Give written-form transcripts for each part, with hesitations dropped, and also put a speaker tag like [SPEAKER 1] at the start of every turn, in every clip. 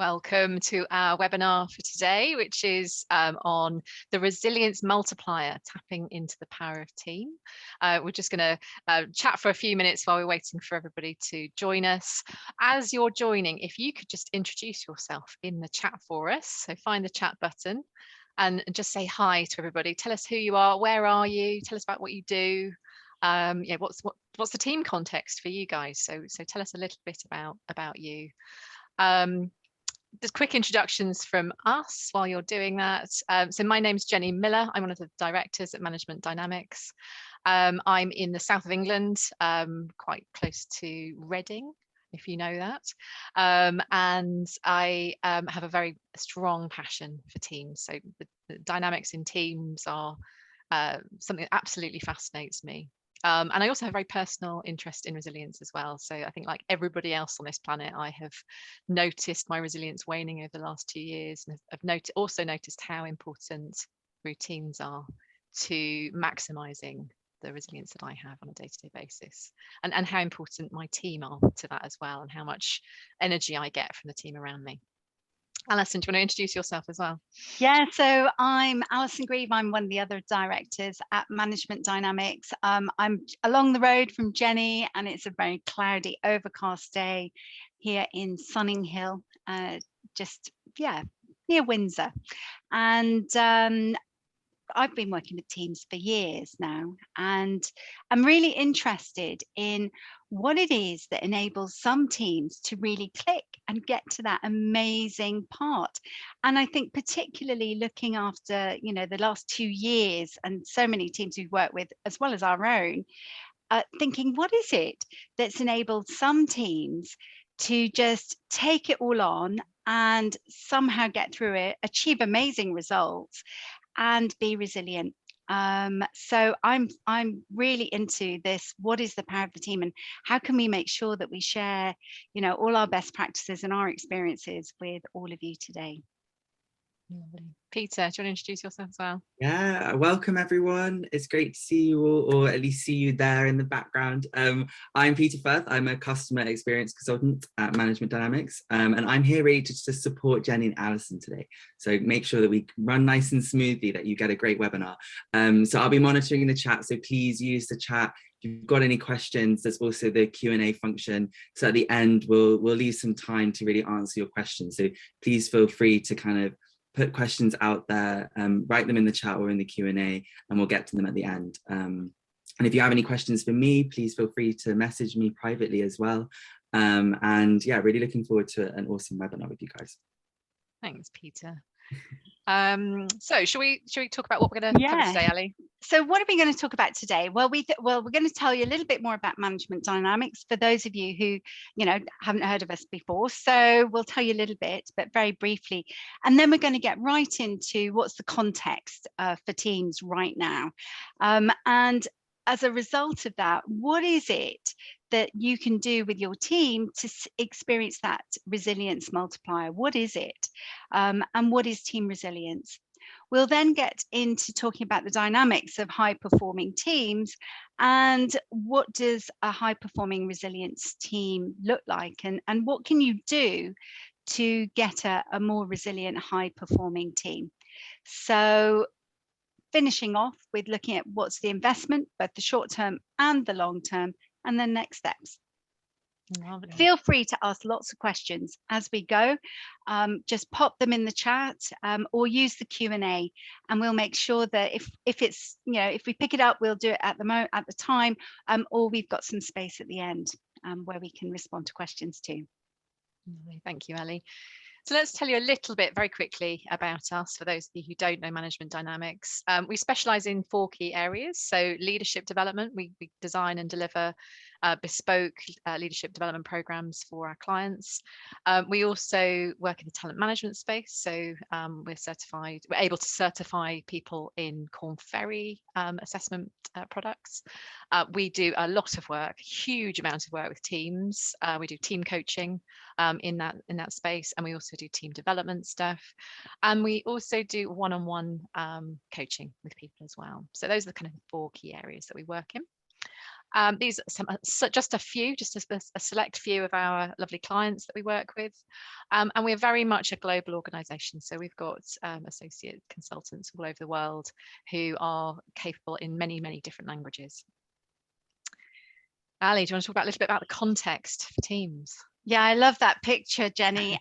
[SPEAKER 1] Welcome to our webinar for today, which is on the Resilience Multiplier, tapping into the power of team. We're just going to chat for a few minutes while we're waiting for everybody to join us. As you're joining, if you could just introduce yourself in the chat for us, so find the chat button and just say hi to everybody. Tell us who you are, where are you, tell us about what you do. Yeah, what's the team context for you guys? So tell us a little bit about you. Just quick introductions from us while you're doing that. So my name's Jenny Miller. I'm one of the directors at Management Dynamics. I'm in the south of England, quite close to Reading, if you know that. And I have a very strong passion for teams. So the dynamics in teams are something that absolutely fascinates me. And I also have a very personal interest in resilience as well. So I think, like everybody else on this planet, I have noticed my resilience waning over the last 2 years, and have also noticed how important routines are to maximising the resilience that I have on a day-to-day basis, and how important my team are to that as well, and how much energy I get from the team around me. Alison, do you want to introduce yourself as well?
[SPEAKER 2] Yeah, so I'm Alison Grieve. I'm one of the other directors at Management Dynamics. I'm along the road from Jenny, and it's a very cloudy, overcast day here in Sunninghill, just near Windsor. And I've been working with teams for years now, and I'm really interested in what it is that enables some teams to really click and get to that amazing part. And I think particularly looking after, the last 2 years and so many teams we've worked with, as well as our own, thinking, what is it that's enabled some teams to just take it all on and somehow get through it, achieve amazing results, and be resilient. So I'm really into this. What is the power of the team, and how can we make sure that we share, all our best practices and our experiences with all of you today?
[SPEAKER 1] Peter, do you want to introduce yourself as well?
[SPEAKER 3] Yeah, welcome everyone. It's great to see you all, or at least see you there in the background. I'm Peter Firth. I'm a customer experience consultant at Management Dynamics, and I'm here really to support Jenny and Alison today. So make sure that we run nice and smoothly, that you get a great webinar. So I'll be monitoring the chat, so please use the chat. If you've got any questions, there's also the Q&A function. So at the end, we'll leave some time to really answer your questions. So please feel free to kind of put questions out there, write them in the chat or in the Q&A, and we'll get to them at the end. And if you have any questions for me, please feel free to message me privately as well. And yeah, really looking forward to an awesome webinar with you guys.
[SPEAKER 1] Thanks, Peter. So shall we talk about what we're going to cover today, Ali?
[SPEAKER 2] So what are we going to talk about today? Well, we're going to tell you a little bit more about Management Dynamics for those of you who, haven't heard of us before. So we'll tell you a little bit, but very briefly. And then we're going to get right into what's the context for teams right now. And as a result of that, what is it that you can do with your team to experience that resilience multiplier? What is it? And what is team resilience? We'll then get into talking about the dynamics of high-performing teams and what does a high-performing resilience team look like, and what can you do to get a more resilient, high-performing team. So finishing off with looking at what's the investment, both the short term and the long term, and then next steps. Lovely. Feel free to ask lots of questions as we go. Just pop them in the chat, or use the Q&A, and we'll make sure that if it's, if we pick it up, we'll do it at the time, or we've got some space at the end where we can respond to questions too.
[SPEAKER 1] Thank you, Ali. So let's tell you a little bit very quickly about us, for those of you who don't know Management Dynamics. We specialise in 4 key areas. So leadership development, we design and deliver bespoke leadership development programs for our clients. We also work in the talent management space. So we're able to certify people in Korn Ferry assessment products. We do a lot of work, huge amount of work with teams. We do team coaching in that space, and we also do team development stuff, and we also do one-on-one coaching with people as well. So those are the kind of 4 key areas that we work in. These are just a few, just a select few of our lovely clients that we work with. And we're very much a global organisation. So we've got associate consultants all over the world who are capable in many, many different languages. Ali, do you want to talk about a little bit about the context for teams?
[SPEAKER 2] Yeah, I love that picture, Jenny.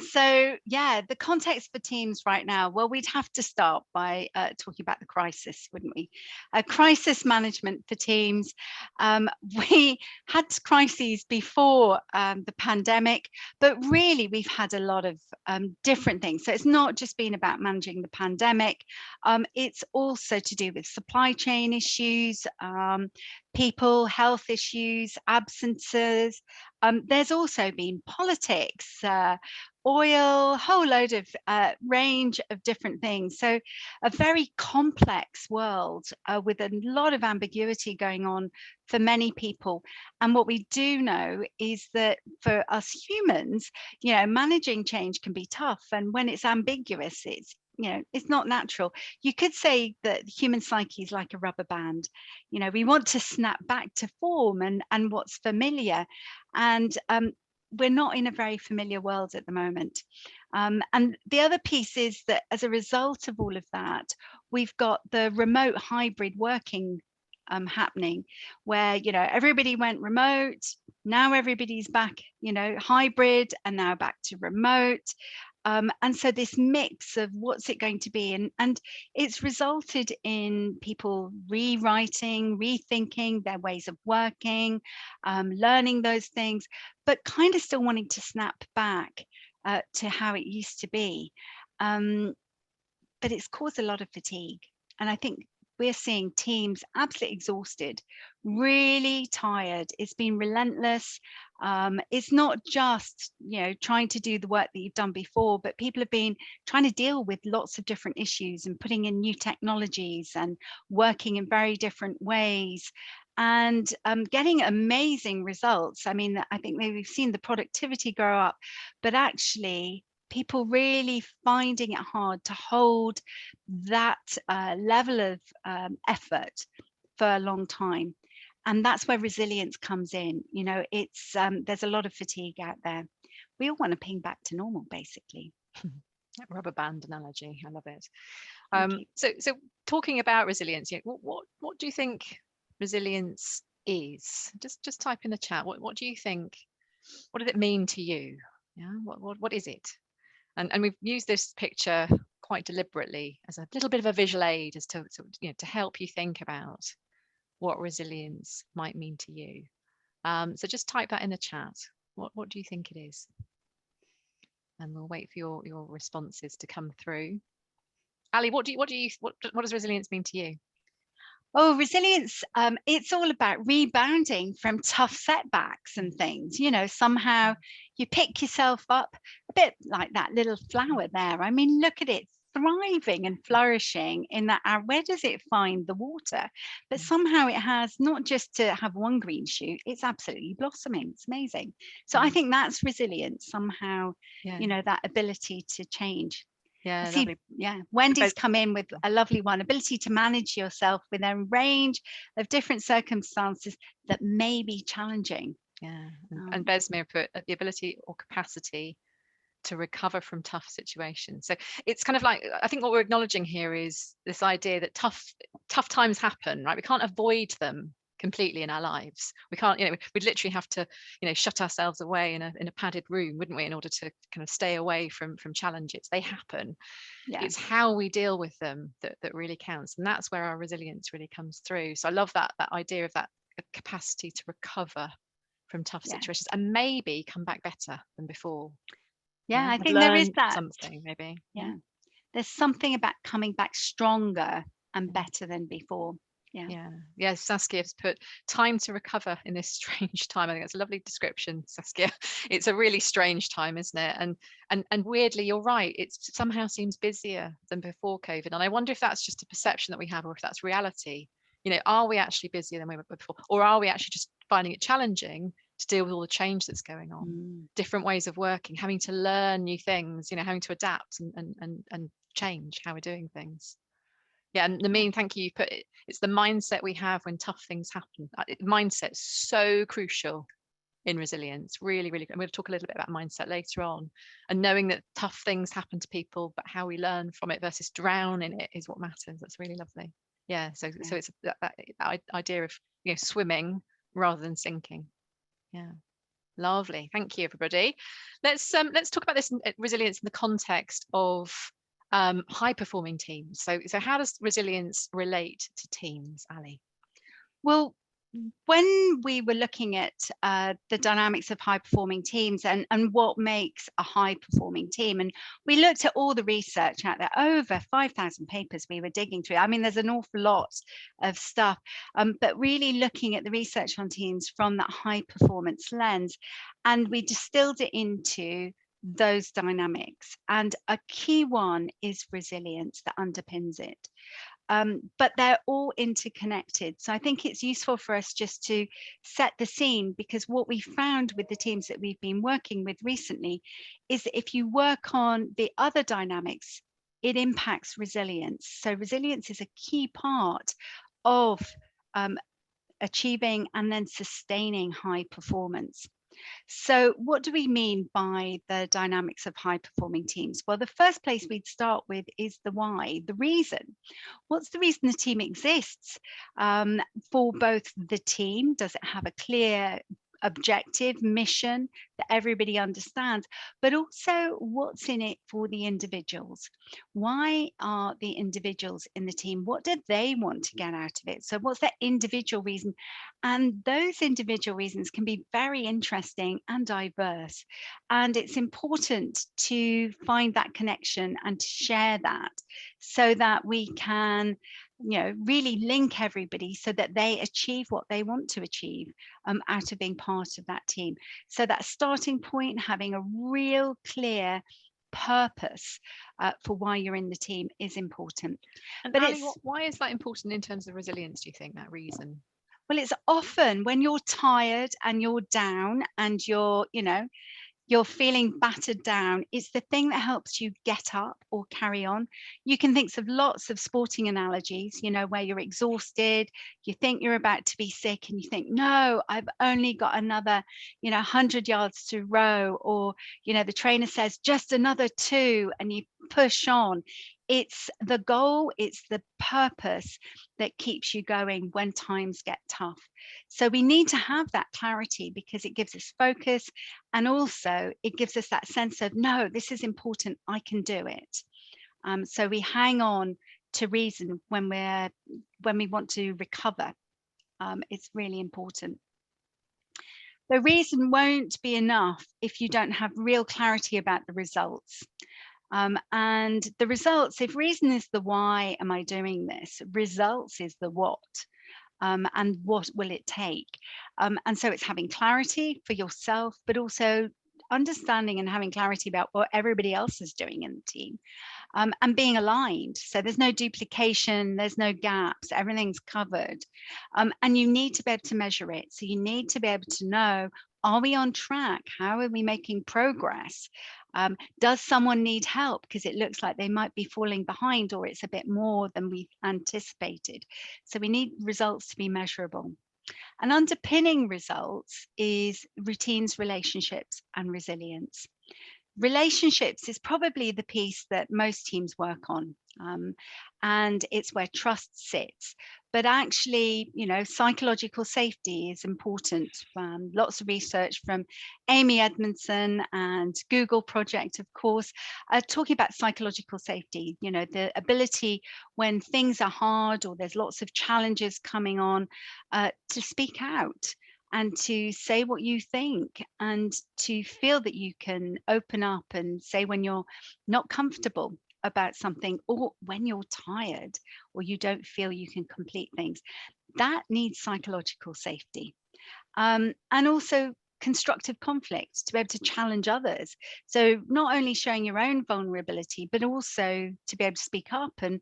[SPEAKER 2] So yeah, the context for teams right now, well, we'd have to start by talking about the crisis, wouldn't we? Crisis management for teams. We had crises before the pandemic, but really we've had a lot of different things. So it's not just been about managing the pandemic. It's also to do with supply chain issues, people, health issues, absences. There's also been politics, oil, whole load of range of different things. So a very complex world with a lot of ambiguity going on for many people. And what we do know is that for us humans, managing change can be tough. And when it's ambiguous, it's not natural. You could say that the human psyche is like a rubber band. We want to snap back to form and what's familiar. And we're not in a very familiar world at the moment. And the other piece is that as a result of all of that, we've got the remote hybrid working happening where, everybody went remote. Now everybody's back, hybrid, and now back to remote. And so this mix of what's it going to be, and it's resulted in people rewriting, rethinking their ways of working, learning those things, but kind of still wanting to snap back to how it used to be. But it's caused a lot of fatigue. And I think we're seeing teams absolutely exhausted, really tired. It's been relentless. It's not just, trying to do the work that you've done before, but people have been trying to deal with lots of different issues and putting in new technologies and working in very different ways and getting amazing results. I mean, I think we've seen the productivity go up, but actually people really finding it hard to hold that level of effort for a long time. And that's where resilience comes in. It's there's a lot of fatigue out there. We all want to ping back to normal, basically.
[SPEAKER 1] That rubber band analogy, I love it. So talking about resilience, what do you think resilience is? Just type in the chat. What do you think? What does it mean to you? Yeah, what is it? And we've used this picture quite deliberately as a little bit of a visual aid as to help you think about what resilience might mean to you. So just type that in the chat. What do you think it is? And we'll wait for your responses to come through. Ali, what does resilience mean to you?
[SPEAKER 2] Oh, resilience, it's all about rebounding from tough setbacks and things. Somehow you pick yourself up, a bit like that little flower there. I mean, look at it, thriving and flourishing in that. Where does it find the water? But somehow it has not just to have one green shoot, it's absolutely blossoming. It's amazing. So I think that's resilience somehow, that ability to change.
[SPEAKER 1] Yeah,
[SPEAKER 2] Wendy's come in with a lovely one, ability to manage yourself with a range of different circumstances that may be challenging.
[SPEAKER 1] Yeah, and Besmir put the ability or capacity to recover from tough situations. So it's kind of like, I think what we're acknowledging here is this idea that tough times happen, right? We can't avoid them completely in our lives. We can't, we'd literally have to, shut ourselves away in a padded room, wouldn't we, in order to kind of stay away from challenges. They happen. Yeah. It's how we deal with them that really counts. And that's where our resilience really comes through. So I love that idea of that capacity to recover from tough situations and maybe come back better than before.
[SPEAKER 2] Yeah, I think there is that
[SPEAKER 1] something maybe.
[SPEAKER 2] Yeah, there's something about coming back stronger and better than before.
[SPEAKER 1] Yeah. Saskia's put time to recover in this strange time. I think that's a lovely description, Saskia. It's a really strange time, isn't it? And weirdly, you're right, it somehow seems busier than before COVID. And I wonder if that's just a perception that we have, or if that's reality. Are we actually busier than we were before, or are we actually just finding it challenging to deal with all the change that's going on, different ways of working, having to learn new things, having to adapt and change how we're doing things. Yeah, and the mean, thank you. You put it, it's the mindset we have when tough things happen. Mindset's so crucial in resilience, really, really. I'm going to talk a little bit about mindset later on, and knowing that tough things happen to people, but how we learn from it versus drown in it is what matters. That's really lovely. Yeah, so it's that idea of, you know, swimming rather than sinking. Yeah, lovely. Thank you, everybody. Let's talk about this resilience in the context of high performing teams. So how does resilience relate to teams, Ali?
[SPEAKER 2] Well, when we were looking at the dynamics of high performing teams and what makes a high performing team, and we looked at all the research out there, over 5,000 papers we were digging through. I mean, there's an awful lot of stuff, but really looking at the research on teams from that high performance lens, and we distilled it into those dynamics. And a key one is resilience that underpins it. But they're all interconnected. So I think it's useful for us just to set the scene, because what we found with the teams that we've been working with recently is that if you work on the other dynamics, it impacts resilience. So resilience is a key part of achieving and then sustaining high performance. So what do we mean by the dynamics of high performing teams? Well, the first place we'd start with is the why, the reason. What's the reason the team exists? For both the team, does it have a clear objective, mission that everybody understands, but also what's in it for the individuals? Why are the individuals in the team? What do they want to get out of it? So what's their individual reason? And those individual reasons can be very interesting and diverse. And it's important to find that connection and to share that so that we can, you know, really link everybody so that they achieve what they want to achieve out of being part of that team. So that starting point, having a real clear purpose for why you're in the team is important.
[SPEAKER 1] And
[SPEAKER 2] but
[SPEAKER 1] Ali, why is that important in terms of resilience, do you think, that reason?
[SPEAKER 2] Well, it's often when you're tired and you're down and you're, you know, you're feeling battered down, it's the thing that helps you get up or carry on. You can think of lots of sporting analogies, you know, where you're exhausted, you think you're about to be sick and you think, no, I've only got another, you know, 100 yards to row, or, you know, the trainer says just another 2 and you push on. It's the goal, it's the purpose that keeps you going when times get tough. So we need to have that clarity because it gives us focus, and also it gives us that sense of, no, this is important, I can do it. So we hang on to reason when we want to recover. It's really important. The reason won't be enough if you don't have real clarity about the results. And the results, if reason is the why am I doing this, results is the what. And what will it take? And so it's having clarity for yourself, but also understanding and having clarity about what everybody else is doing in the team, and being aligned. So there's no duplication, there's no gaps, everything's covered. And you need to be able to measure it. So you need to be able to know, are we on track? How are we making progress? Does someone need help because it looks like they might be falling behind, or it's a bit more than we anticipated? So we need results to be measurable. And underpinning results is routines, relationships, and resilience. Relationships is probably the piece that most teams work on, and it's where trust sits. But actually, you know, psychological safety is important. Lots of research from Amy Edmondson and Google Project, of course, talking about psychological safety, you know, the ability when things are hard or there's lots of challenges coming on, to speak out and to say what you think, and to feel that you can open up and say when you're not comfortable about something, or when you're tired or you don't feel you can complete things. That needs psychological safety. And also constructive conflict, to be able to challenge others. So not only showing your own vulnerability, but also to be able to speak up and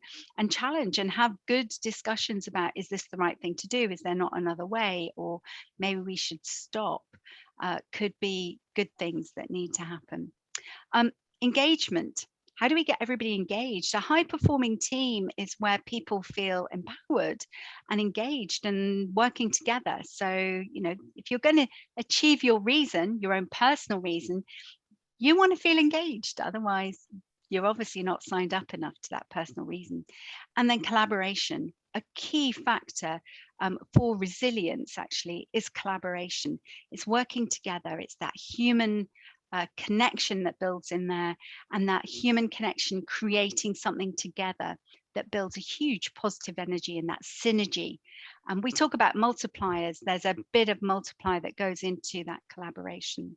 [SPEAKER 2] challenge and have good discussions about, is this the right thing to do? Is there not another way? Or maybe we should stop. Could be good things that need to happen. Engagement. How do we get everybody engaged? A high-performing team is where people feel empowered and engaged and working together. So, if you're going to achieve your reason, your own personal reason, you want to feel engaged. Otherwise, you're obviously not signed up enough to that personal reason. And then collaboration, a key factor for resilience actually is collaboration. It's working together. It's that human connection that builds in there, and that human connection creating something together that builds a huge positive energy and that synergy. And we talk about multipliers. There's a bit of multiplier that goes into that collaboration.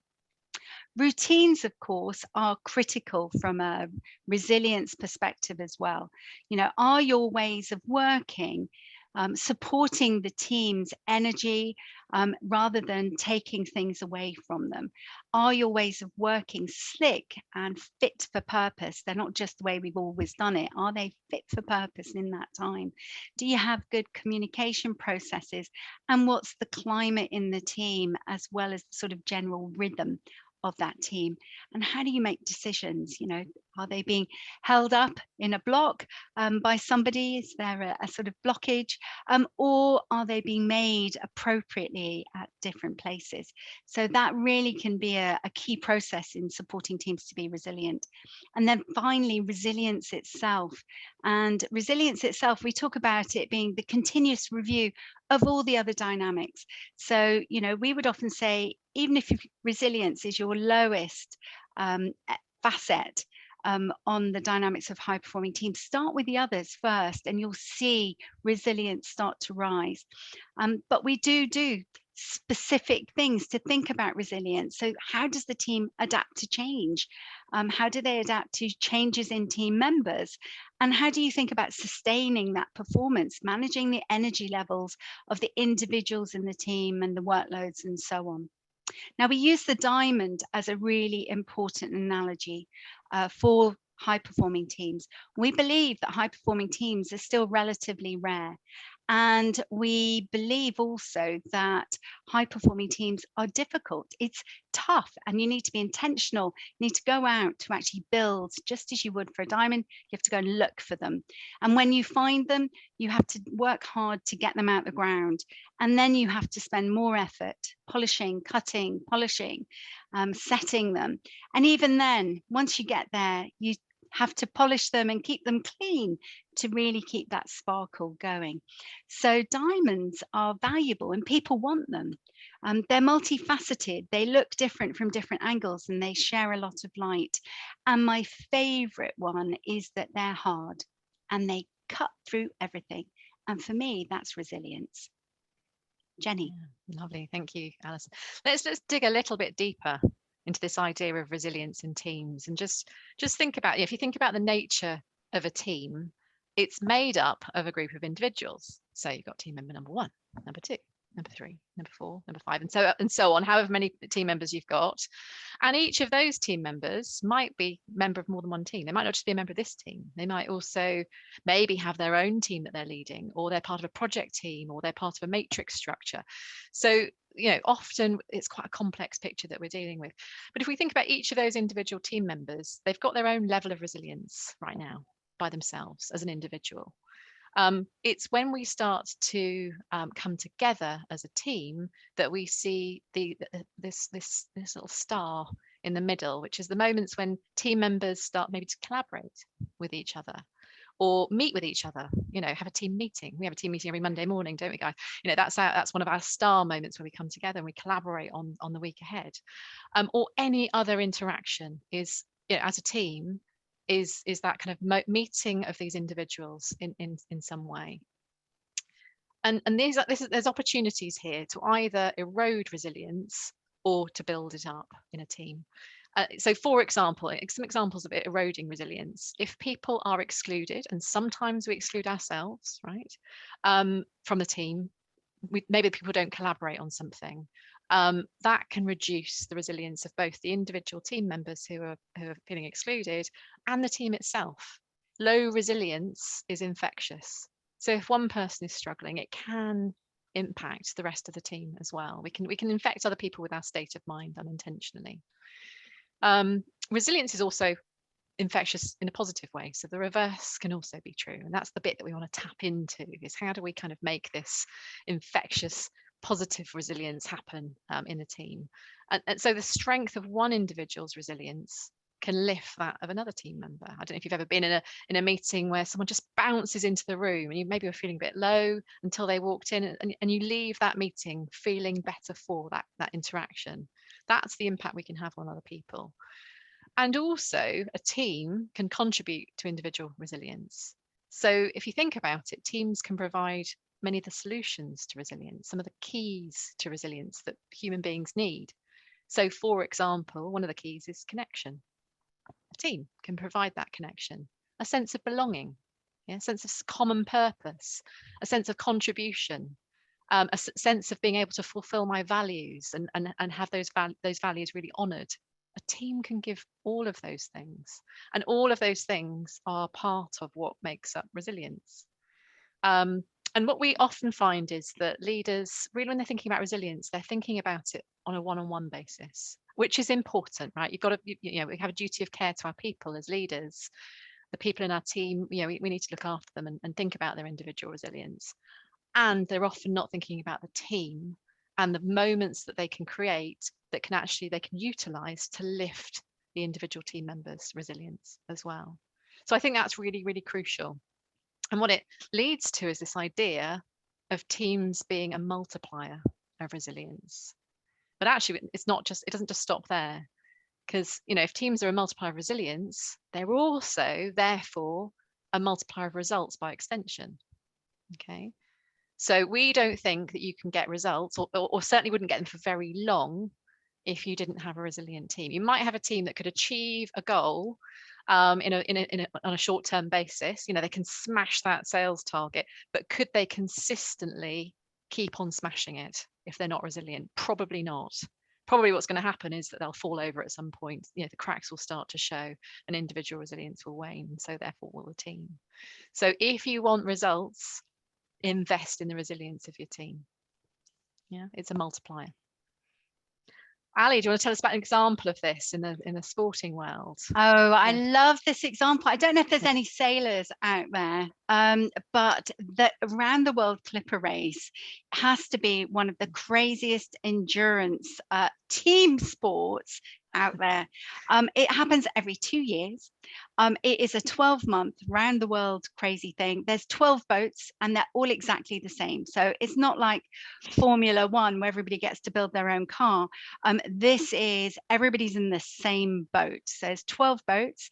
[SPEAKER 2] Routines, of course, are critical from a resilience perspective as well. Are your ways of working supporting the team's energy rather than taking things away from them? Are your ways of working slick and fit for purpose? They're not just the way we've always done it. Are they fit for purpose in that time? Do you have good communication processes? And what's the climate in the team, as well as the sort of general rhythm of that team? And how do you make decisions? Are they being held up in a block by somebody? Is there a sort of blockage, or are they being made appropriately at different places? So that really can be a key process in supporting teams to be resilient. And then finally, resilience itself. And resilience itself, we talk about it being the continuous review of all the other dynamics. So, we would often say, even if resilience is your lowest facet on the dynamics of high-performing teams, start with the others first, and you'll see resilience start to rise. But we do specific things to think about resilience. So how does the team adapt to change? How do they adapt to changes in team members? And how do you think about sustaining that performance, managing the energy levels of the individuals in the team and the workloads and so on? Now, we use the diamond as a really important analogy for high-performing teams. We believe that high-performing teams are still relatively rare. And we believe also that high-performing teams are difficult. It's tough, and you need to be intentional. You need to go out to actually build, just as you would for a diamond. You have to go and look for them. And when you find them, you have to work hard to get them out the ground. And then you have to spend more effort polishing, cutting, polishing, setting them. And even then, once you get there, you have to polish them and keep them clean to really keep that sparkle going. So diamonds are valuable and people want them. They're multifaceted. They look different from different angles and they share a lot of light. And my favorite one is that they're hard and they cut through everything. And for me, that's resilience. Jenny.
[SPEAKER 1] Yeah, lovely. Thank you, Alison. Let's dig a little bit deeper into this idea of resilience in teams, and just think about, if you think about the nature of a team, it's made up of a group of individuals. So you've got team member number 1, number 2, number 3, number 4, number 5, and so on, however many team members you've got. And each of those team members might be a member of more than one team. They might not just be a member of this team. They might also maybe have their own team that they're leading, or they're part of a project team, or they're part of a matrix structure. So often it's quite a complex picture that we're dealing with. But if we think about each of those individual team members, they've got their own level of resilience right now by themselves as an individual. It's when we start to come together as a team that we see this little star in the middle, which is the moments when team members start maybe to collaborate with each other, or meet with each other, have a team meeting. We have a team meeting every Monday morning, don't we, guys? That's one of our star moments where we come together and we collaborate on the week ahead. Or any other interaction is, as a team, is that kind of meeting of these individuals in some way. And there's opportunities here to either erode resilience or to build it up in a team. So for example, some examples of it eroding resilience: if people are excluded, and sometimes we exclude ourselves, right, from the team, maybe people don't collaborate on something, that can reduce the resilience of both the individual team members who are feeling excluded and the team itself. Low resilience is infectious. So if one person is struggling, it can impact the rest of the team as well. We can infect other people with our state of mind unintentionally. Resilience is also infectious in a positive way. So the reverse can also be true. And that's the bit that we want to tap into, is how do we kind of make this infectious positive resilience happen in the team. And so the strength of one individual's resilience can lift that of another team member. I don't know if you've ever been in a meeting where someone just bounces into the room and you maybe were feeling a bit low until they walked in, and you leave that meeting feeling better for that interaction. That's the impact we can have on other people. And also a team can contribute to individual resilience. So if you think about it, teams can provide many of the solutions to resilience, some of the keys to resilience that human beings need. So for example, one of the keys is connection. A team can provide that connection, a sense of belonging, a sense of common purpose, a sense of contribution, a sense of being able to fulfill my values and have those values really honoured. A team can give all of those things, and all of those things are part of what makes up resilience. And what we often find is that leaders, really, when they're thinking about resilience, they're thinking about it on a one-on-one basis, which is important, right? You've got to, we have a duty of care to our people as leaders. The people in our team, we need to look after them and think about their individual resilience. And they're often not thinking about the team and the moments that they can create that they can utilize to lift the individual team members' resilience as well. So I think that's really, really crucial. And what it leads to is this idea of teams being a multiplier of resilience. But actually, it doesn't just stop there. Because, if teams are a multiplier of resilience, they're also, therefore, a multiplier of results by extension. Okay. So we don't think that you can get results, or certainly wouldn't get them for very long, if you didn't have a resilient team. You might have a team that could achieve a goal on a short-term basis. They can smash that sales target, but could they consistently keep on smashing it if they're not resilient? Probably not. Probably what's going to happen is that they'll fall over at some point. The cracks will start to show and individual resilience will wane, and so therefore will the team. So if you want results, invest in the resilience of your team. It's a multiplier. Ali, do you want to tell us about an example of this in the sporting world?
[SPEAKER 2] Oh, I love this example. I don't know if there's any sailors out there, but the around the world Clipper race has to be one of the craziest endurance team sports out there. It happens every 2 years. It is a 12-month round the world crazy thing. There's 12 boats and they're all exactly the same. So it's not like Formula One where everybody gets to build their own car. This is everybody's in the same boat. So there's 12 boats.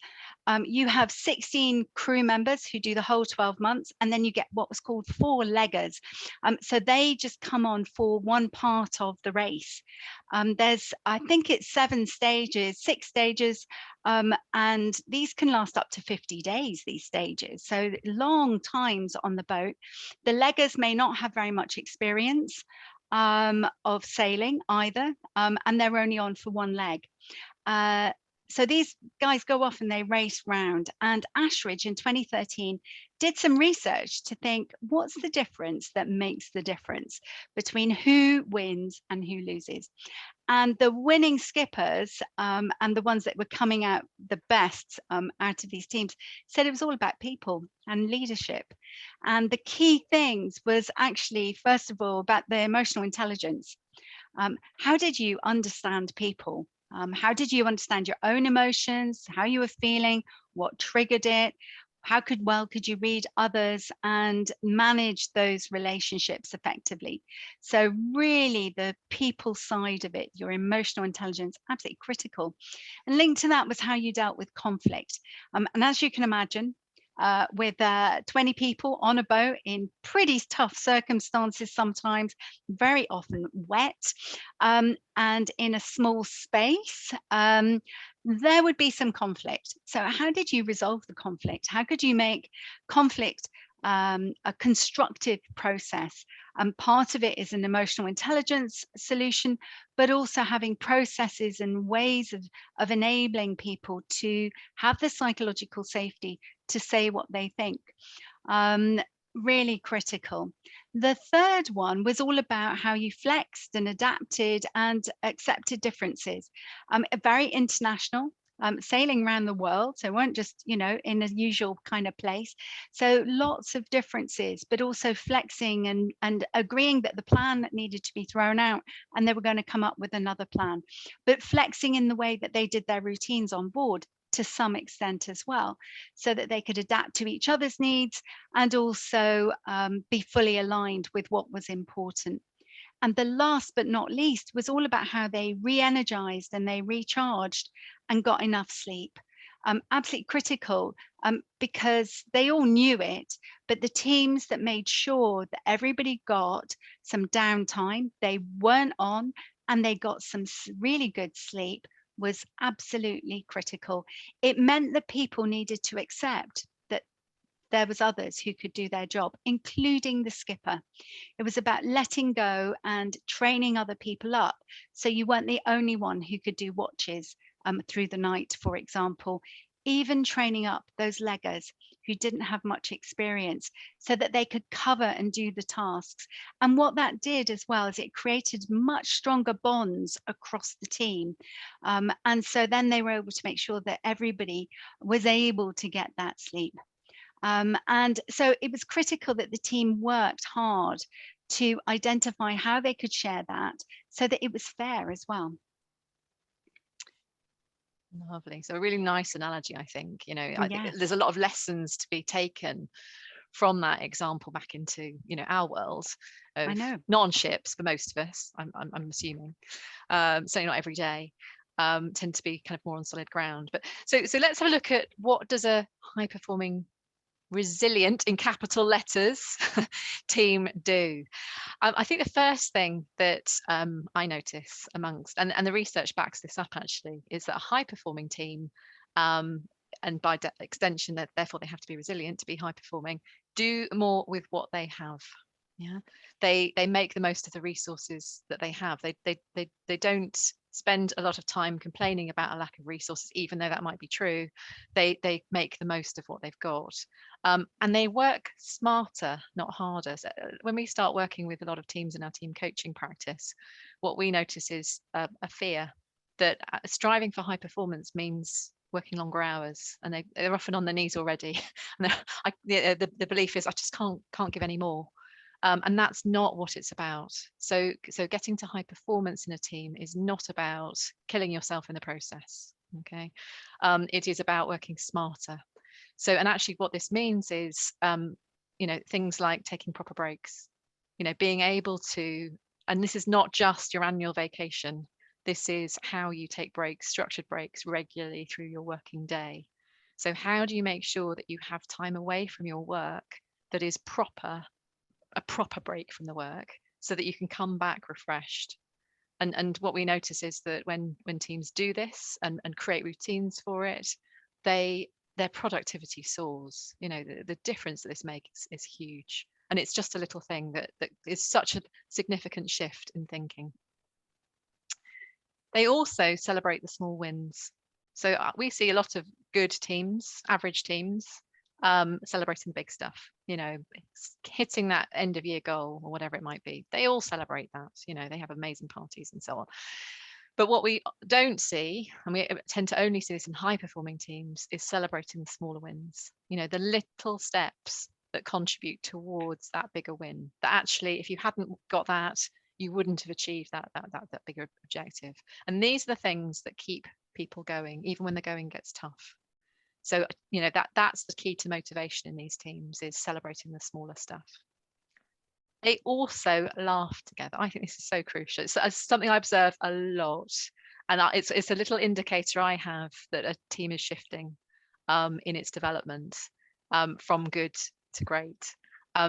[SPEAKER 2] You have 16 crew members who do the whole 12 months, and then you get what was called 4-leggers. So they just come on for one part of the race. There's, I think it's 6 stages, and these can last up to 50 days, these stages. So long times on the boat. The leggers may not have very much experience of sailing either, and they're only on for one leg. So these guys go off and they race round, and Ashridge in 2013 did some research to think, what's the difference that makes the difference between who wins and who loses? And the winning skippers and the ones that were coming out the best out of these teams said it was all about people and leadership. And the key things was actually, first of all, about the emotional intelligence. How did you understand people? How did you understand your own emotions, how you were feeling, what triggered it? How could you read others and manage those relationships effectively? So really the people side of it, your emotional intelligence, absolutely critical. And linked to that was how you dealt with conflict. And as you can imagine, with 20 people on a boat in pretty tough circumstances, sometimes very often wet, and in a small space, there would be some conflict. So how did you resolve the conflict? How could you make conflict a constructive process? And part of it is an emotional intelligence solution, but also having processes and ways of enabling people to have the psychological safety to say what they think. Really critical. The third one was all about how you flexed and adapted and accepted differences. Very international. sailing around the world. So weren't just, you know, in a usual kind of place. So lots of differences, but also flexing and agreeing that the plan that needed to be thrown out and they were going to come up with another plan, but flexing in the way that they did their routines on board to some extent as well, so that they could adapt to each other's needs and also be fully aligned with what was important. And the last but not least was all about how they re-energized and they recharged and got enough sleep. Absolutely critical, because they all knew it, but the teams that made sure that everybody got some downtime, they weren't on, and they got some really good sleep was absolutely critical. It meant that people needed to accept that there was others who could do their job, including the skipper. It was about letting go and training other people up. So you weren't the only one who could do watches through the night, for example, even training up those leggers who didn't have much experience so that they could cover and do the tasks. And what that did as well is it created much stronger bonds across the team. And so then they were able to make sure that everybody was able to get that sleep. And so it was critical that the team worked hard to identify how they could share that so that it was fair as well.
[SPEAKER 1] Lovely. So a really nice analogy, I think. You know, I think
[SPEAKER 2] Yes.
[SPEAKER 1] there's a lot of lessons to be taken from that example back into, you know, our world of,
[SPEAKER 2] I know.
[SPEAKER 1] not on ships for most of us, I'm assuming, certainly not every day, tend to be kind of more on solid ground. But so let's have a look at what does a high performing, resilient, in capital letters, team do. I think the first thing that I notice amongst, and the research backs this up actually, is that a high performing team, and by extension that therefore they have to be resilient to be high performing, do more with what they have. Yeah, they make the most of the resources that they have. They don't spend a lot of time complaining about a lack of resources, even though that might be true. They make the most of what they've got, and they work smarter, not harder. So when we start working with a lot of teams in our team coaching practice, what we notice is a fear that striving for high performance means working longer hours, and they're often on their knees already. And the belief is, I just can't give any more. And that's not what it's about. So getting to high performance in a team is not about killing yourself in the process. Okay, it is about working smarter. So, and actually, what this means is, you know, things like taking proper breaks. You know, being able to, and this is not just your annual vacation. This is how you take breaks, structured breaks regularly through your working day. So, how do you make sure that you have time away from your work that is proper? A proper break from the work, so that you can come back refreshed. And what we notice is that when teams do this and create routines for it, their productivity soars. You know, the difference that this makes is huge, and it's just a little thing that is such a significant shift in thinking. They also celebrate the small wins. So we see a lot of good teams, average teams, celebrating the big stuff, you know, hitting that end of year goal or whatever it might be. They all celebrate that, you know, they have amazing parties and so on. But what we don't see, and we tend to only see this in high performing teams, is celebrating the smaller wins, you know, the little steps that contribute towards that bigger win, that actually, if you hadn't got that, you wouldn't have achieved that bigger objective. And these are the things that keep people going, even when the going gets tough. So, you know, that's the key to motivation in these teams, is celebrating the smaller stuff. They also laugh together. I think this is so crucial. It's something I observe a lot, and it's a little indicator I have that a team is shifting in its development from good to great.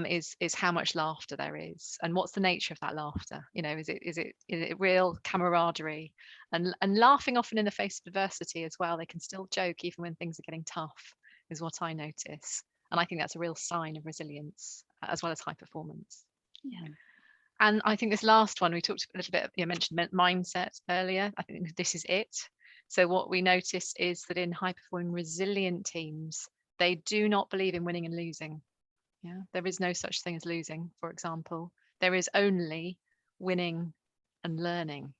[SPEAKER 1] Is how much laughter there is, and what's the nature of that laughter. You know, is it real camaraderie, and laughing often in the face of adversity as well. They can still joke even when things are getting tough, is what I notice, and I think that's a real sign of resilience as well as high performance.
[SPEAKER 2] Yeah.
[SPEAKER 1] And I think this last one, we talked a little bit, you mentioned mindset earlier. I think this is it. So what we notice is that in high performing resilient teams, they do not believe in winning and losing. Yeah, there is no such thing as losing, for example. There is only winning and learning.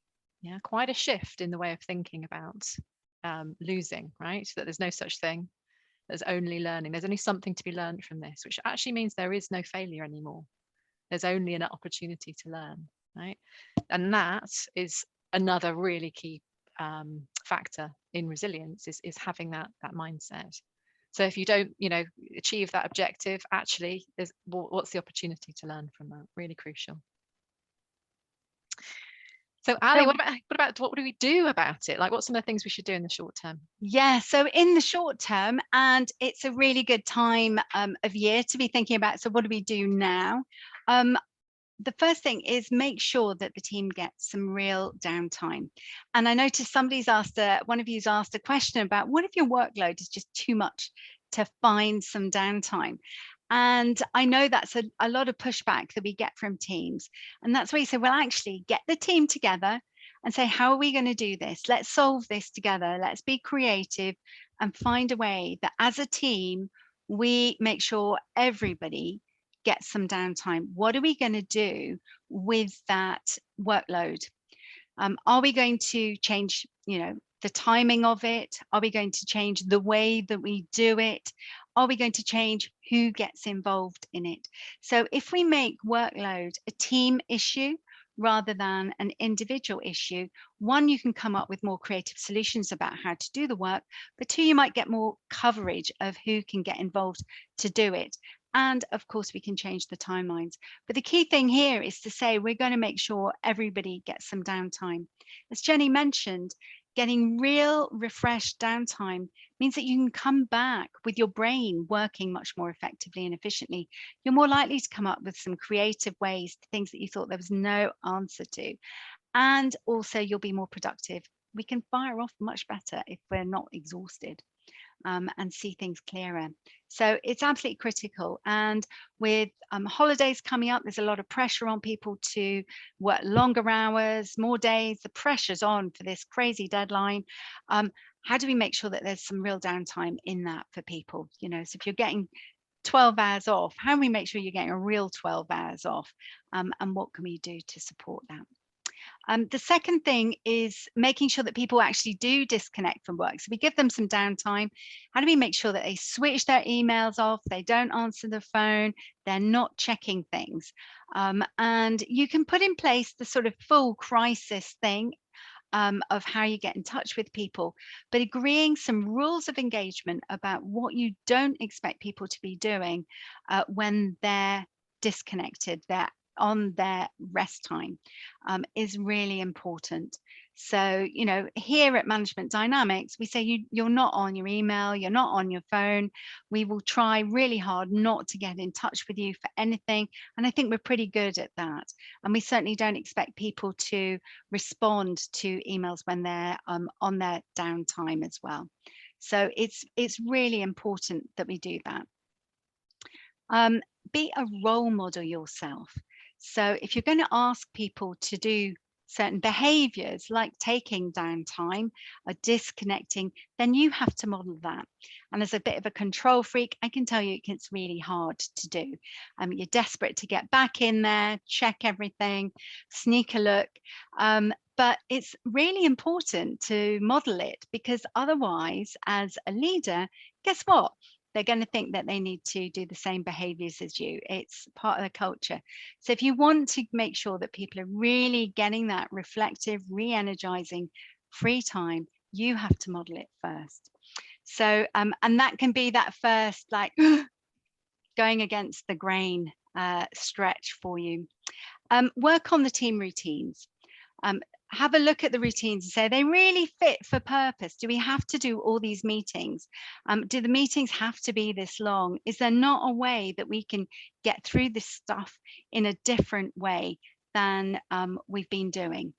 [SPEAKER 1] Yeah, quite a shift in the way of thinking about losing, right? That there's no such thing. There's only learning. There's only something to be learned from this, which actually means there is no failure anymore. There's only an opportunity to learn, right? And that is another really key factor in resilience, is having that mindset. So if you don't, achieve that objective, actually, what's the opportunity to learn from that? Really crucial. So Ali, what do we do about it? Like, what's some of the things we should do in the short term?
[SPEAKER 2] Yeah, so in the short term, and it's a really good time of year to be thinking about, so what do we do now? The first thing is make sure that the team gets some real downtime. And I noticed one of you's asked a question about, what if your workload is just too much to find some downtime? And I know that's a lot of pushback that we get from teams. And that's where you say, well, actually get the team together and say, how are we going to do this? Let's solve this together. Let's be creative and find a way that as a team, we make sure everybody gets some downtime. What are we going to do with that workload? Are we going to change, the timing of it? Are we going to change the way that we do it? Are we going to change who gets involved in it? So if we make workload a team issue rather than an individual issue, one, you can come up with more creative solutions about how to do the work, but two, you might get more coverage of who can get involved to do it. And of course, we can change the timelines. But the key thing here is to say we're going to make sure everybody gets some downtime. As Jenny mentioned, getting real refreshed downtime means that you can come back with your brain working much more effectively and efficiently. You're more likely to come up with some creative ways to things that you thought there was no answer to. And also you'll be more productive. We can fire off much better if we're not exhausted. And see things clearer. So it's absolutely critical. And with holidays coming up, there's a lot of pressure on people to work longer hours, more days. The pressure's on for this crazy deadline. How do we make sure that there's some real downtime in that for people? So if you're getting 12 hours off, how do we make sure you're getting a real 12 hours off? And what can we do to support that? The second thing is making sure that people actually do disconnect from work. So we give them some downtime. How do we make sure that they switch their emails off, they don't answer the phone, they're not checking things? And you can put in place the sort of full crisis thing of how you get in touch with people, but agreeing some rules of engagement about what you don't expect people to be doing when they're disconnected, they're on their rest time, is really important. So, here at Management Dynamics, we say you're not on your email, you're not on your phone. We will try really hard not to get in touch with you for anything. And I think we're pretty good at that. And we certainly don't expect people to respond to emails when they're on their downtime as well. So it's really important that we do that. Be a role model yourself. So if you're going to ask people to do certain behaviors like taking downtime or disconnecting, then you have to model that. And as a bit of a control freak, I can tell you it's really hard to do. You're desperate to get back in there, check everything, sneak a look. But it's really important to model it, because otherwise, as a leader, guess what? They're going to think that they need to do the same behaviors as you. It's part of the culture. So if you want to make sure that people are really getting that reflective, re-energizing free time, you have to model it first. So, and that can be that first, like, going against the grain stretch for you. Work on the team routines. Have a look at the routines and say, are they really fit for purpose? Do we have to do all these meetings? Do the meetings have to be this long? Is there not a way that we can get through this stuff in a different way than we've been doing?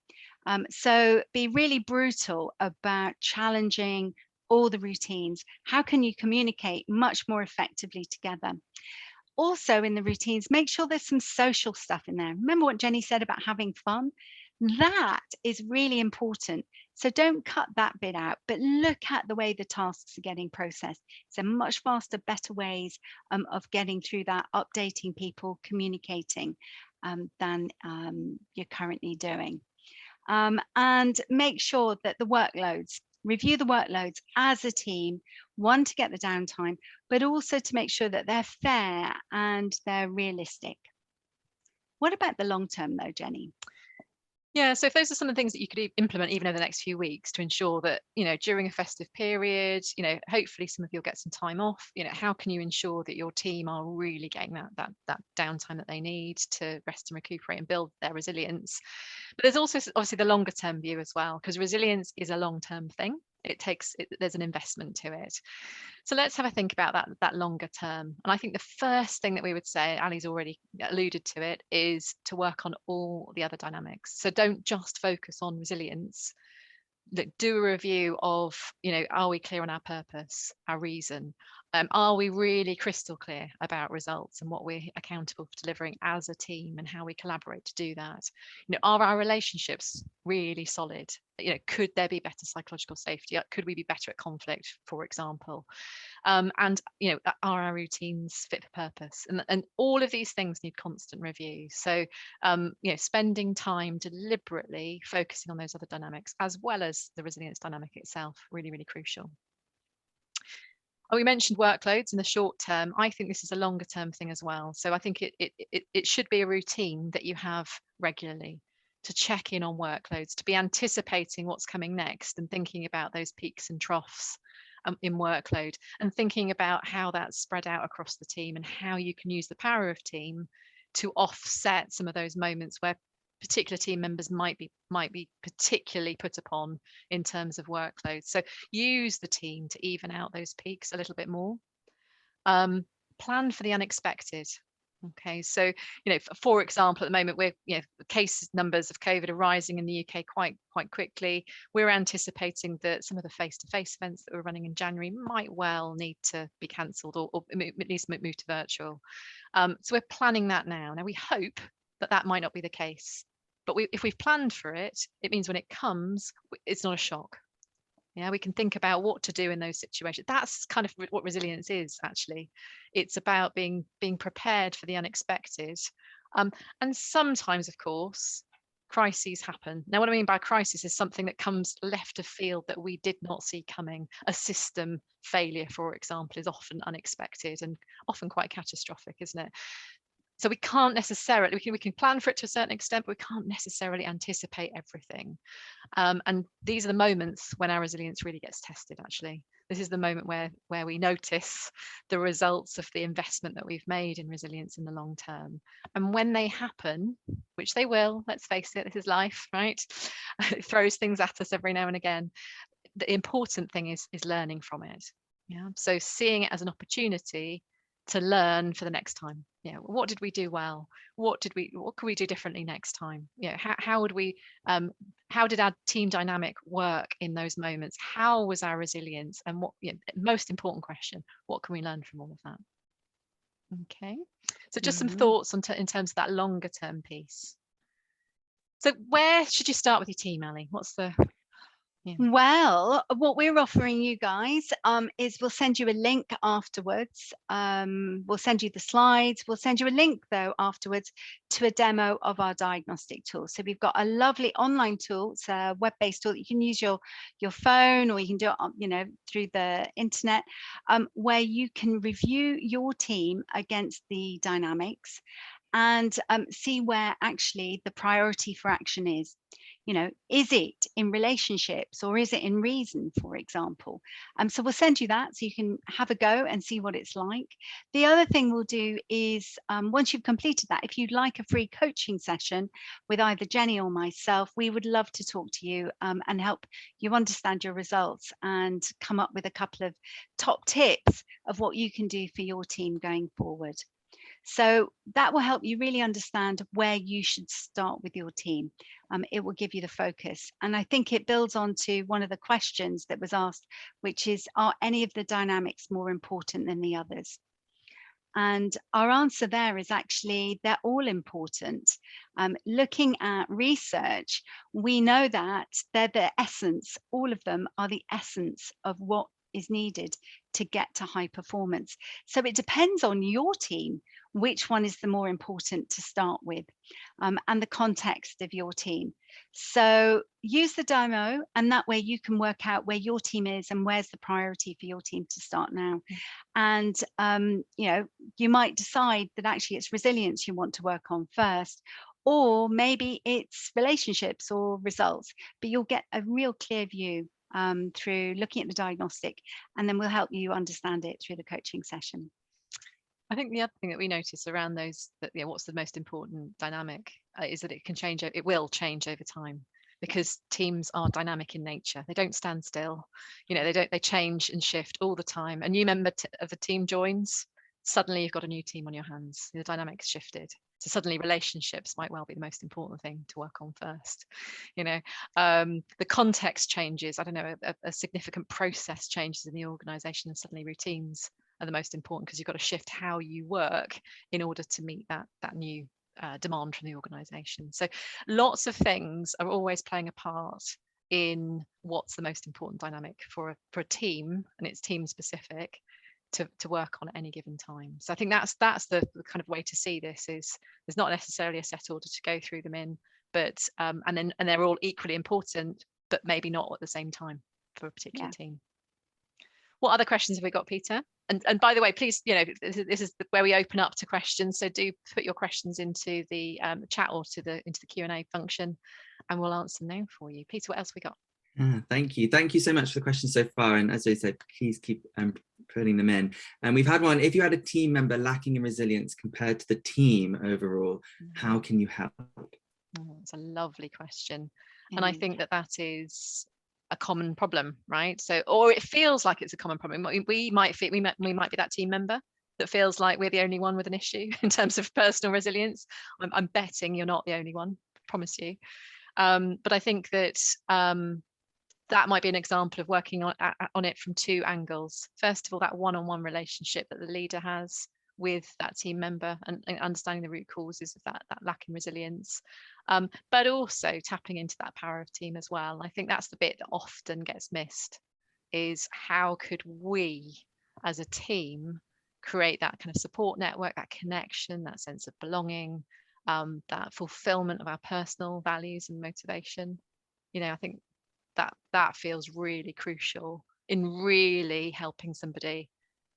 [SPEAKER 2] So be really brutal about challenging all the routines. How can you communicate much more effectively together? Also in the routines, make sure there's some social stuff in there. Remember what Jenny said about having fun? That is really important. So don't cut that bit out, but look at the way the tasks are getting processed. So much faster, better ways of getting through that, updating people, communicating than you're currently doing. And make sure that the workloads, review the workloads as a team, one, to get the downtime, but also to make sure that they're fair and they're realistic. What about the long term though, Jenny?
[SPEAKER 1] Yeah, so if those are some of the things that you could implement even over the next few weeks to ensure that, during a festive period, hopefully some of you'll get some time off, how can you ensure that your team are really getting that downtime that they need to rest and recuperate and build their resilience? But there's also obviously the longer term view as well, because resilience is a long term thing. There's an investment to it. So let's have a think about that longer term. And I think the first thing that we would say, Ali's already alluded to it, is to work on all the other dynamics. So don't just focus on resilience. Do a review of, are we clear on our purpose, our reason? Are we really crystal clear about results and what we're accountable for delivering as a team and how we collaborate to do that? Are our relationships really solid? Could there be better psychological safety? Could we be better at conflict, for example? And are our routines fit for purpose? And all of these things need constant review. So spending time deliberately focusing on those other dynamics as well as the resilience dynamic itself, really, really crucial. We mentioned workloads in the short term. I think this is a longer term thing as well. So I think it should be a routine that you have regularly to check in on workloads, to be anticipating what's coming next and thinking about those peaks and troughs in workload, and thinking about how that's spread out across the team and how you can use the power of team to offset some of those moments where particular team members might be particularly put upon in terms of workload. So use the team to even out those peaks a little bit more. Plan for the unexpected. Okay, so for example, at the moment, we're case numbers of COVID are rising in the UK quite quickly. We're anticipating that some of the face-to-face events that we're running in January might well need to be cancelled or at least move to virtual. So we're planning that now. Now we hope that might not be the case, but if we've planned for it, it means when it comes, it's not a shock. Yeah, we can think about what to do in those situations. That's kind of what resilience is, actually. It's about being prepared for the unexpected. And sometimes, of course, crises happen. Now, what I mean by crisis is something that comes left of field that we did not see coming. A system failure, for example, is often unexpected and often quite catastrophic, isn't it? So we can't necessarily, we can plan for it to a certain extent, but we can't necessarily anticipate everything. And these are the moments when our resilience really gets tested, actually. This is the moment where we notice the results of the investment that we've made in resilience in the long term. And when they happen, which they will, let's face it, this is life, right? It throws things at us every now and again. The important thing is learning from it. Yeah. So seeing it as an opportunity to learn for the next time. What did we do well? What could we do differently next time? How did our team dynamic work in those moments? How was our resilience? And what, most important question, what can we learn from all of that? Okay, so just some thoughts in terms of that longer term piece. So where should you start with your team, Ali? What's the
[SPEAKER 2] Well, what we're offering you guys is we'll send you a link afterwards. We'll send you the slides. We'll send you a link though afterwards to a demo of our diagnostic tool. So we've got a lovely online tool. It's a web-based tool that you can use your phone, or you can do it through the internet, where you can review your team against the dynamics and see where actually the priority for action is. Is it in relationships or is it in reason, for example? So we'll send you that so you can have a go and see what it's like. The other thing we'll do is once you've completed that, if you'd like a free coaching session with either Jenny or myself, we would love to talk to you and help you understand your results and come up with a couple of top tips of what you can do for your team going forward. So that will help you really understand where you should start with your team. It will give you the focus. And I think it builds on to one of the questions that was asked, which is, are any of the dynamics more important than the others? And our answer there is actually, they're all important. Looking at research, we know that they're the essence, all of them are the essence of what is needed to get to high performance. So it depends on your team, which one is the more important to start with, and the context of your team. So use the demo, and that way you can work out where your team is and where's the priority for your team to start now. And you might decide that actually it's resilience you want to work on first, or maybe it's relationships or results, but you'll get a real clear view through looking at the diagnostic, and then we'll help you understand it through the coaching session.
[SPEAKER 1] I think the other thing that we notice around those, that what's the most important dynamic, is that it can change. It will change over time, because teams are dynamic in nature. They don't stand still. They change and shift all the time. A new member of the team joins, suddenly you've got a new team on your hands. The dynamic's shifted. So suddenly relationships might well be the most important thing to work on first. The context changes. I don't know, a significant process changes in the organization, and suddenly routines are the most important, because you've got to shift how you work in order to meet that new demand from the organization. So lots of things are always playing a part in what's the most important dynamic for a team, and it's team specific to work on at any given time. So I think that's the kind of way to see this. Is there's not necessarily a set order to go through them in, but and they're all equally important, but maybe not at the same time for a particular team. What other questions have we got, Peter? And by the way, please, this is where we open up to questions. So do put your questions into the chat or into the Q&A function, and we'll answer them now for you. Peter, what else have we got?
[SPEAKER 3] Thank you so much for the questions so far, and as I said, please keep putting them in. And we've had one: if you had a team member lacking in resilience compared to the team overall, how can you help?
[SPEAKER 1] It's a lovely question. And I think that is a common problem, right? So, or it feels like it's a common problem. We might be that team member that feels like we're the only one with an issue in terms of personal resilience. I'm betting you're not the only one, promise you. But I think that that might be an example of working on it from two angles. First of all, that one-on-one relationship that the leader has with that team member, and understanding the root causes of that lack in resilience, but also tapping into that power of team as well. I think that's the bit that often gets missed, is how could we as a team create that kind of support network, that connection, that sense of belonging, that fulfillment of our personal values and motivation. I think that feels really crucial in really helping somebody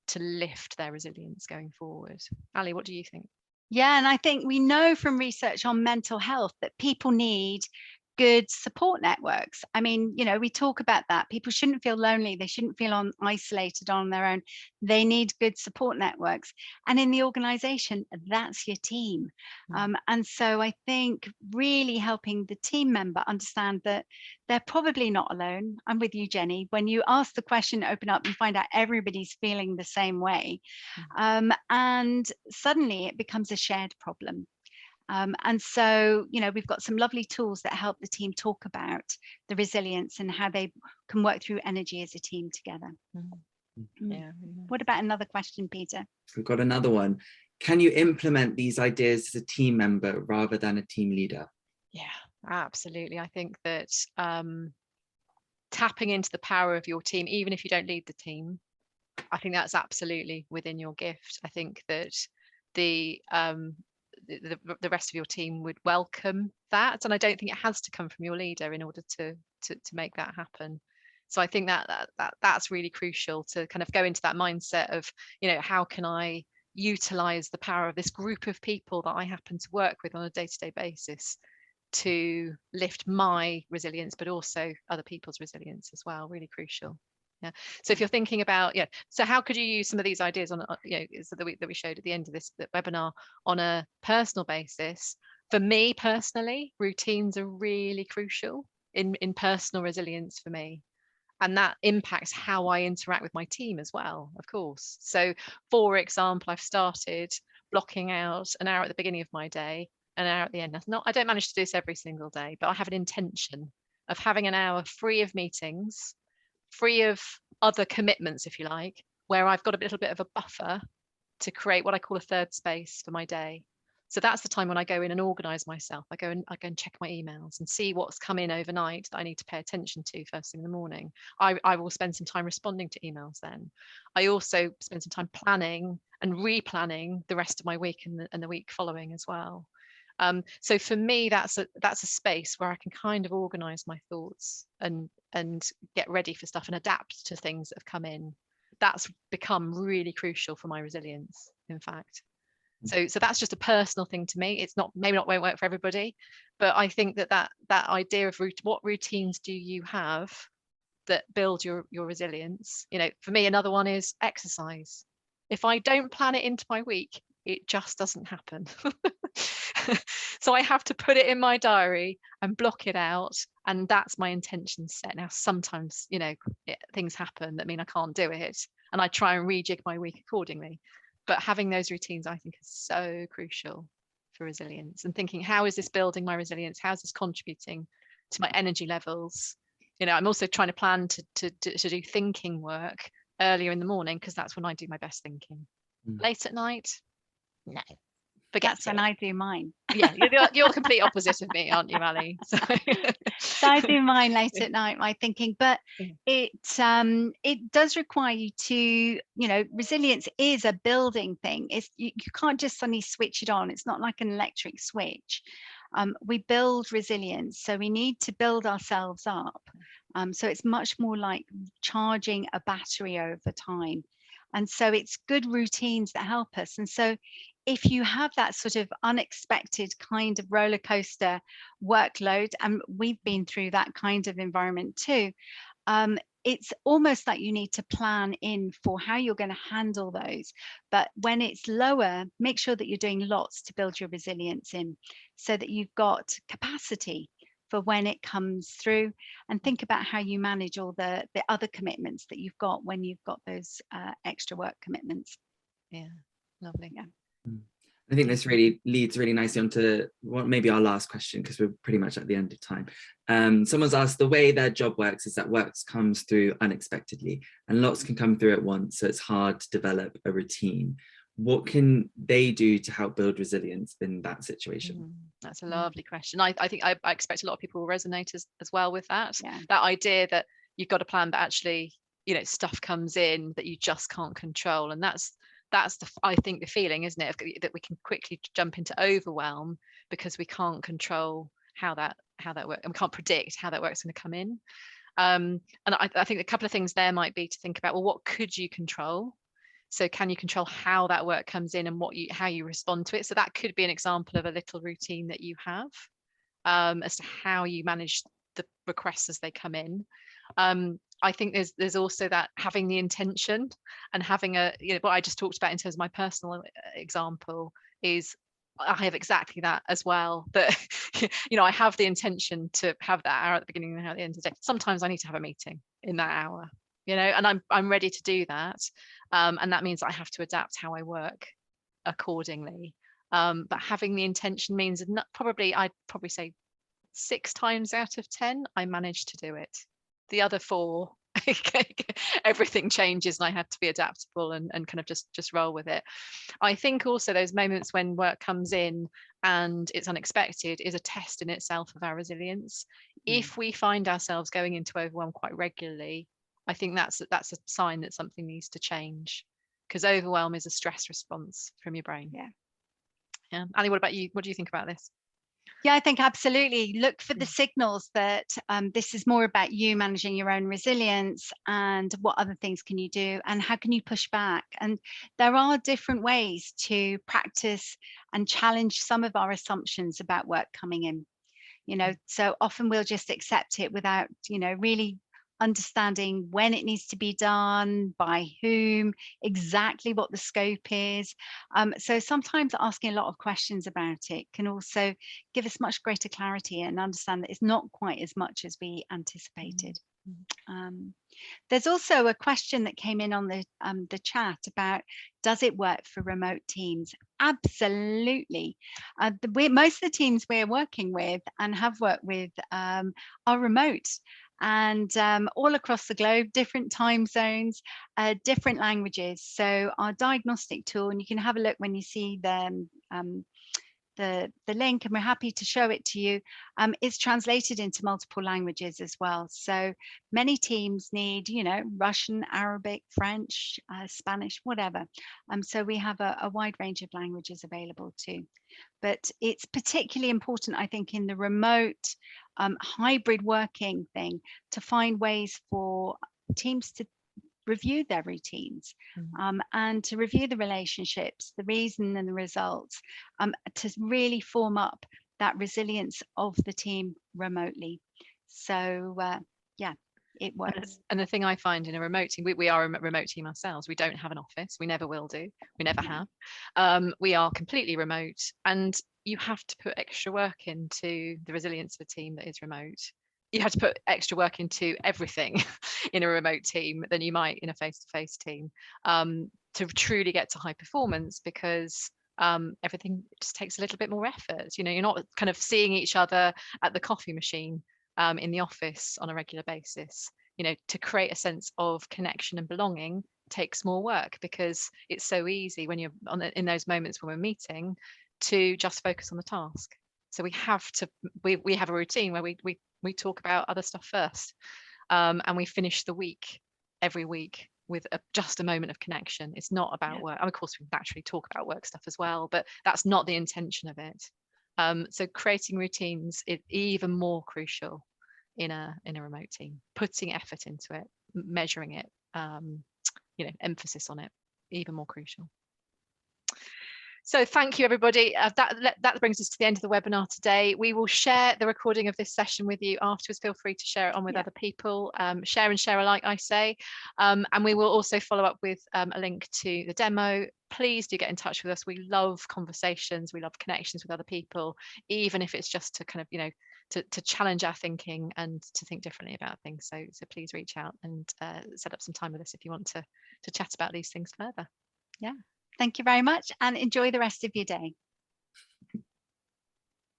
[SPEAKER 1] to lift their resilience going forward. Ali, what do you think?
[SPEAKER 2] Yeah, and I think we know from research on mental health that people need good support networks. I mean, we talk about that. People shouldn't feel lonely. They shouldn't feel isolated on their own. They need good support networks. And in the organization, that's your team. And so I think really helping the team member understand that they're probably not alone. I'm with you, Jenny. When you ask the question, open up, you find out everybody's feeling the same way. And suddenly it becomes a shared problem. And so, we've got some lovely tools that help the team talk about the resilience and how they can work through energy as a team together.
[SPEAKER 1] Yeah.
[SPEAKER 2] What about another question, Peter?
[SPEAKER 3] We've got another one. Can you implement these ideas as a team member rather than a team leader?
[SPEAKER 1] Yeah, absolutely. I think that tapping into the power of your team, even if you don't lead the team, I think that's absolutely within your gift. I think that the rest of your team would welcome that, and I don't think it has to come from your leader in order to make that happen. So I think that's really crucial, to kind of go into that mindset of, how can I utilize the power of this group of people that I happen to work with on a day-to-day basis to lift my resilience, but also other people's resilience as well. Really crucial. Yeah. So if you're thinking about, so how could you use some of these ideas on, so that we showed at the end of this webinar on a personal basis? For me personally, routines are really crucial in personal resilience for me. And that impacts how I interact with my team as well, of course. So for example, I've started blocking out an hour at the beginning of my day, an hour at the end. I don't manage to do this every single day, but I have an intention of having an hour free of meetings, free of other commitments, if you like, where I've got a little bit of a buffer to create what I call a third space for my day. So that's the time when I go in and organize myself. I go and check my emails and see what's come in overnight that I need to pay attention to first thing in the morning. I will spend some time responding to emails then. I also spend some time planning and replanning the rest of my week and the week following as well. So for me, that's a space where I can kind of organize my thoughts and get ready for stuff and adapt to things that have come in. That's become really crucial for my resilience, in fact. So that's just a personal thing to me. It's not, maybe not won't work for everybody, but I think that idea of what routines do you have that build your resilience? You know, for me, another one is exercise. If I don't plan it into my week, it just doesn't happen. So I have to put it in my diary and block it out, and that's my intention set. Now, sometimes, you know, things happen that mean I can't do it, and I try and rejig my week accordingly. But having those routines, I think, is so crucial for resilience, and thinking, how is this building my resilience? How's this contributing to my energy levels? You know, I'm also trying to plan to do thinking work earlier in the morning, because that's when I do my best thinking. Late at night, no. Forget
[SPEAKER 2] That's when I do mine.
[SPEAKER 1] Yeah, you're the complete opposite of me, aren't you, Ali? So
[SPEAKER 2] I do mine late at night, my thinking, but it does require you to, you know, resilience is a building thing. It's you can't just suddenly switch it on. It's not like an electric switch. We build resilience, so we need to build ourselves up. So it's much more like charging a battery over time. And so it's good routines that help us. And so if you have that sort of unexpected kind of roller coaster workload, and we've been through that kind of environment too, it's almost like you need to plan in for how you're going to handle those. But when it's lower, make sure that you're doing lots to build your resilience in, so that you've got capacity for when it comes through, and think about how you manage all the other commitments that you've got when you've got those extra work commitments.
[SPEAKER 1] Yeah, lovely.
[SPEAKER 2] Yeah.
[SPEAKER 3] I think this really leads really nicely onto maybe our last question, because we're pretty much at the end of time. Someone's asked, the way their job works is that work comes through unexpectedly and lots can come through at once, so it's hard to develop a routine. What can they do to help build resilience in that situation?
[SPEAKER 1] That's a lovely question. I think I expect a lot of people will resonate as well with that.
[SPEAKER 2] Yeah.
[SPEAKER 1] That idea that you've got a plan, but actually, you know, stuff comes in that you just can't control, and that's I think the feeling, isn't it, that we can quickly jump into overwhelm because we can't control how that works, and we can't predict how that work's going to come in. And I think a couple of things there might be to think about. Well, what could you control? So can you control how that work comes in and how you respond to it? So that could be an example of a little routine that you have as to how you manage the requests as they come in. I think there's also that having the intention and having what I just talked about in terms of my personal example is I have exactly that as well, that you know, I have the intention to have that hour at the beginning and at the end of the day. Sometimes I need to have a meeting in that hour, you know, and I'm ready to do that, and that means I have to adapt how I work accordingly. But having the intention means I'd probably say 6 times out of 10 I manage to do it. The other 4 everything changes and I have to be adaptable and kind of just roll with it. I think also those moments when work comes in and it's unexpected is a test in itself of our resilience. If we find ourselves going into overwhelm quite regularly, I think that's a sign that something needs to change, because overwhelm is a stress response from your brain. Yeah. Ali, what about you? What do you think about this?
[SPEAKER 2] Yeah, I think absolutely. Look for the signals that this is more about you managing your own resilience, and what other things can you do and how can you push back. And there are different ways to practice and challenge some of our assumptions about work coming in. You know, so often we'll just accept it without, you know, really understanding when it needs to be done, by whom, exactly what the scope is. So sometimes asking a lot of questions about it can also give us much greater clarity and understand that it's not quite as much as we anticipated. There's also a question that came in on the chat about, does it work for remote teams? Absolutely. Most of the teams we're working with and have worked with are remote, and all across the globe, different time zones, different languages. So our diagnostic tool, and you can have a look when you see them link, and we're happy to show it to you. It's translated into multiple languages as well. So many teams need, you know, Russian, Arabic, French, Spanish, whatever. So we have a wide range of languages available too. But it's particularly important, I think, in the remote hybrid working thing, to find ways for teams to review their routines and to review the relationships, the reason and the results, to really form up that resilience of the team remotely. So yeah, it works.
[SPEAKER 1] And the thing I find in a remote team, we are a remote team ourselves. We don't have an office. We never will do. We never have. We are completely remote, and you have to put extra work into the resilience of a team that is remote. You have to put extra work into everything in a remote team than you might in a face-to-face team, to truly get to high performance, because everything just takes a little bit more effort. You know, you're not kind of seeing each other at the coffee machine in the office on a regular basis. You know, to create a sense of connection and belonging takes more work, because it's so easy when you're in those moments when we're meeting to just focus on the task. So we have to, we have a routine where we talk about other stuff first, and we finish the week every week with just a moment of connection. It's not about work. And of course, we naturally talk about work stuff as well, but that's not the intention of it. So creating routines is even more crucial in a remote team. Putting effort into it, measuring it, you know, emphasis on it, even more crucial. So thank you, everybody. That brings us to the end of the webinar today. We will share the recording of this session with you afterwards. Feel free to share it on with other people. Share and share alike, I say. And we will also follow up with a link to the demo. Please do get in touch with us. We love conversations. We love connections with other people, even if it's just to kind of, you know, to challenge our thinking and to think differently about things. So please reach out and set up some time with us if you want to chat about these things further.
[SPEAKER 2] Yeah. Thank you very much, and enjoy the rest of your day.